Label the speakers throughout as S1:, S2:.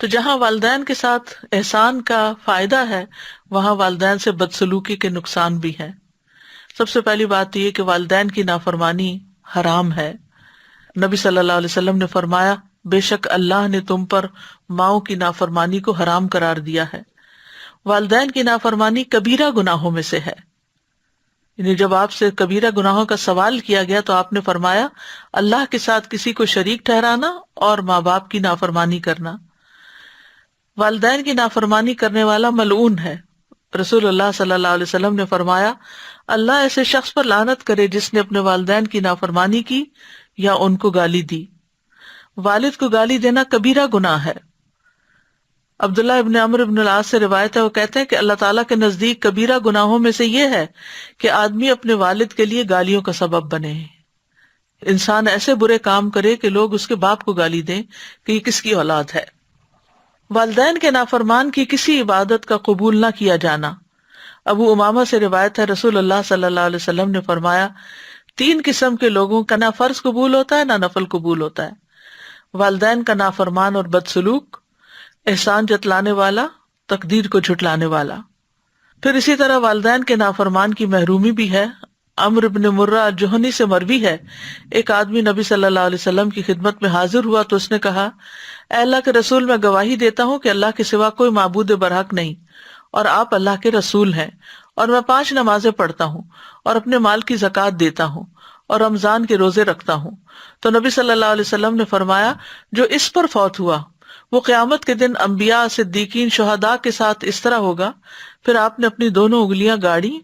S1: تو جہاں والدین کے ساتھ احسان کا فائدہ ہے وہاں والدین سے بدسلوکی کے نقصان بھی ہیں۔ سب سے پہلی بات یہ کہ والدین کی نافرمانی حرام ہے۔ نبی صلی اللہ علیہ وسلم نے فرمایا بے شک اللہ نے تم پر ماؤں کی نافرمانی کو حرام قرار دیا ہے۔ والدین کی نافرمانی کبیرہ گناہوں میں سے ہے، یعنی جب آپ سے کبیرہ گناہوں کا سوال کیا گیا تو آپ نے فرمایا اللہ کے ساتھ کسی کو شریک ٹھہرانا اور ماں باپ کی نافرمانی کرنا۔ والدین کی نافرمانی کرنے والا ملعون ہے۔ رسول اللہ صلی اللہ علیہ وسلم نے فرمایا اللہ ایسے شخص پر لعنت کرے جس نے اپنے والدین کی نافرمانی کی یا ان کو گالی دی۔ والد کو گالی دینا کبیرہ گناہ ہے۔ عبداللہ ابن عمرو ابن العاص سے روایت ہے، وہ کہتے ہیں کہ اللہ تعالیٰ کے نزدیک کبیرہ گناہوں میں سے یہ ہے کہ آدمی اپنے والد کے لیے گالیوں کا سبب بنے، انسان ایسے برے کام کرے کہ لوگ اس کے باپ کو گالی دیں کہ یہ کس کی اولاد ہے۔ والدین کے نافرمان کی کسی عبادت کا قبول نہ کیا جانا۔ ابو امامہ سے روایت ہے رسول اللہ صلی اللہ علیہ وسلم نے فرمایا 3 قسم کے لوگوں کا نہ فرض قبول ہوتا ہے نہ نفل قبول ہوتا ہے، والدین کا نافرمان اور بدسلوک، احسان جتلانے والا، تقدیر کو جھٹلانے والا۔ پھر اسی طرح والدین کے نافرمان کی محرومی بھی ہے۔ عمرو بن مرہ الجہنی سے مروی ہے ایک آدمی نبی صلی اللہ علیہ وسلم کی خدمت میں حاضر ہوا تو اس نے کہا اے اللہ کے رسول میں گواہی دیتا ہوں کہ اللہ کے سوا کوئی معبود برحق نہیں اور آپ اللہ کے رسول ہیں، اور میں 5 نمازیں پڑھتا ہوں اور اپنے مال کی زکوٰۃ دیتا ہوں اور رمضان کے روزے رکھتا ہوں۔ تو نبی صلی اللہ علیہ وسلم نے فرمایا جو اس پر فوت ہوا وہ قیامت کے دن انبیاء، صدیقین، شہداء کے ساتھ اس طرح ہوگا۔ پھر آپ نے اپنی دونوں انگلیاں گاڑی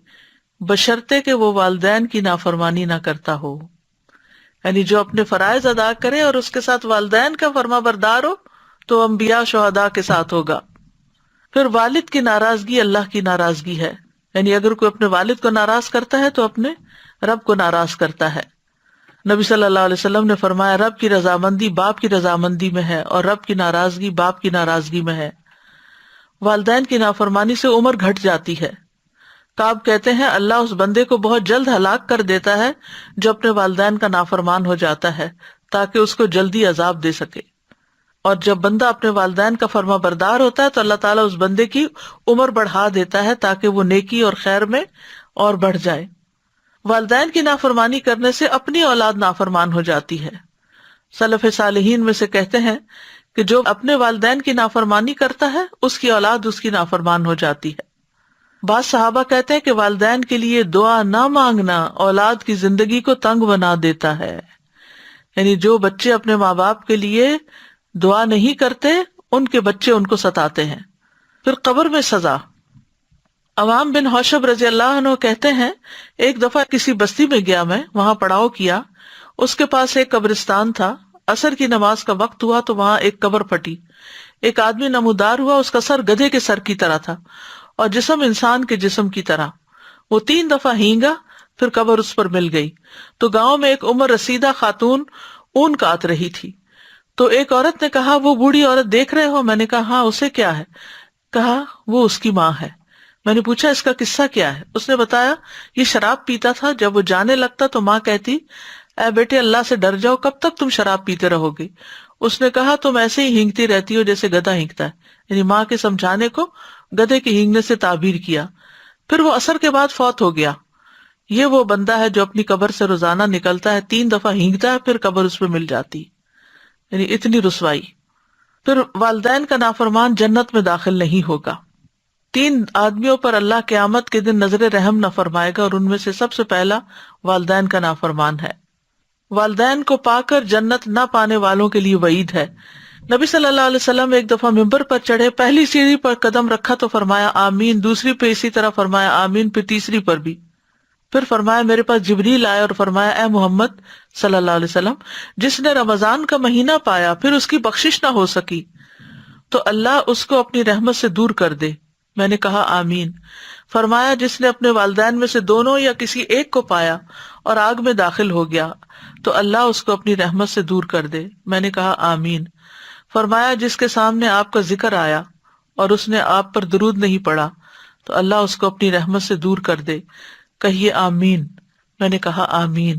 S1: بشرطے کہ وہ والدین کی نافرمانی نہ کرتا ہو، یعنی جو اپنے فرائض ادا کرے اور اس کے ساتھ والدین کا فرما بردار ہو تو انبیاء، شہداء کے ساتھ ہوگا۔ پھر والد کی ناراضگی اللہ کی ناراضگی ہے، یعنی اگر کوئی اپنے والد کو ناراض کرتا ہے تو اپنے رب کو ناراض کرتا ہے۔ نبی صلی اللہ علیہ وسلم نے فرمایا رب کی رضامندی باپ کی رضامندی میں ہے اور رب کی ناراضگی باپ کی ناراضگی میں ہے۔ والدین کی نافرمانی سے عمر گھٹ جاتی ہے۔ کعب کہتے ہیں اللہ اس بندے کو بہت جلد ہلاک کر دیتا ہے جو اپنے والدین کا نافرمان ہو جاتا ہے تاکہ اس کو جلدی عذاب دے سکے، اور جب بندہ اپنے والدین کا فرما بردار ہوتا ہے تو اللہ تعالیٰ اس بندے کی عمر بڑھا دیتا ہے تاکہ وہ نیکی اور خیر میں اور بڑھ جائے۔ والدین کی نافرمانی کرنے سے اپنی اولاد نافرمان ہو جاتی ہے۔ سلف صالحین میں سے کہتے ہیں کہ جو اپنے والدین کی نافرمانی کرتا ہے اس کی اولاد اس کی نافرمان ہو جاتی ہے۔ بعض صحابہ کہتے ہیں کہ والدین کے لیے دعا نہ مانگنا اولاد کی زندگی کو تنگ بنا دیتا ہے، یعنی جو بچے اپنے ماں باپ کے لیے دعا نہیں کرتے ان کے بچے ان کو ستاتے ہیں۔ پھر قبر میں سزا۔ عوام بن حوشب رضی اللہ عنہ کہتے ہیں ایک دفعہ کسی بستی میں گیا میں، وہاں پڑاؤ کیا، اس کے پاس ایک قبرستان تھا۔ عصر کی نماز کا وقت ہوا تو وہاں ایک قبر پھٹی، ایک آدمی نمودار ہوا، اس کا سر گدھے کے سر کی طرح تھا اور جسم انسان کے جسم کی طرح۔ وہ 3 دفعہ ہینگا، پھر قبر اس پر مل گئی۔ تو گاؤں میں ایک عمر رسیدہ خاتون اون کاٹ رہی تھی، تو ایک عورت نے کہا وہ بوڑھی عورت دیکھ رہے ہو؟ میں نے کہا ہاں، اسے کیا ہے؟ کہا وہ اس کی ماں ہے۔ میں نے پوچھا اس کا قصہ کیا ہے؟ اس نے بتایا یہ شراب پیتا تھا، جب وہ جانے لگتا تو ماں کہتی اے بیٹے اللہ سے ڈر جاؤ، کب تک تم شراب پیتے رہو گے؟ اس نے کہا تم ایسے ہی ہینگتی رہتی ہو جیسے گدھا ہینگتا ہے، یعنی ماں کے سمجھانے کو گدھے کے ہینگنے سے تعبیر کیا۔ پھر وہ عصر کے بعد فوت ہو گیا۔ یہ وہ بندہ ہے جو اپنی قبر سے روزانہ نکلتا ہے، 3 دفعہ ہینگتا ہے، پھر قبر اس پہ مل جاتی، یعنی اتنی رسوائی۔ پھر والدین کا نافرمان جنت میں داخل نہیں ہوگا۔ 3 آدمیوں پر اللہ قیامت کے دن نظر رحم نہ فرمائے گا، اور ان میں سے سب سے پہلا والدین کا نافرمان ہے۔ والدین کو پا کر جنت نہ پانے والوں کے لیے وعید ہے۔ نبی صلی اللہ علیہ وسلم ایک دفعہ ممبر پر چڑھے، پہلی سیڑھی پر قدم رکھا تو فرمایا آمین، دوسری پہ اسی طرح فرمایا آمین، پھر تیسری پر بھی۔ پھر فرمایا میرے پاس جبریل آئے اور فرمایا اے محمد صلی اللہ علیہ وسلم، جس نے رمضان کا مہینہ پایا پھر اس کی بخشش نہ ہو سکی تو اللہ اس کو اپنی رحمت سے دور کر دے۔ میں نے کہا آمین۔ فرمایا جس نے اپنے والدین میں سے دونوں یا کسی ایک کو پایا اور آگ میں داخل ہو گیا تو اللہ اس کو اپنی رحمت سے دور کر دے۔ میں نے کہا آمین۔ فرمایا جس کے سامنے آپ کا ذکر آیا اور اس نے آپ پر درود نہیں پڑھا تو اللہ اس کو اپنی رحمت سے دور کر دے۔ کہیے آمین۔ میں نے کہا آمین۔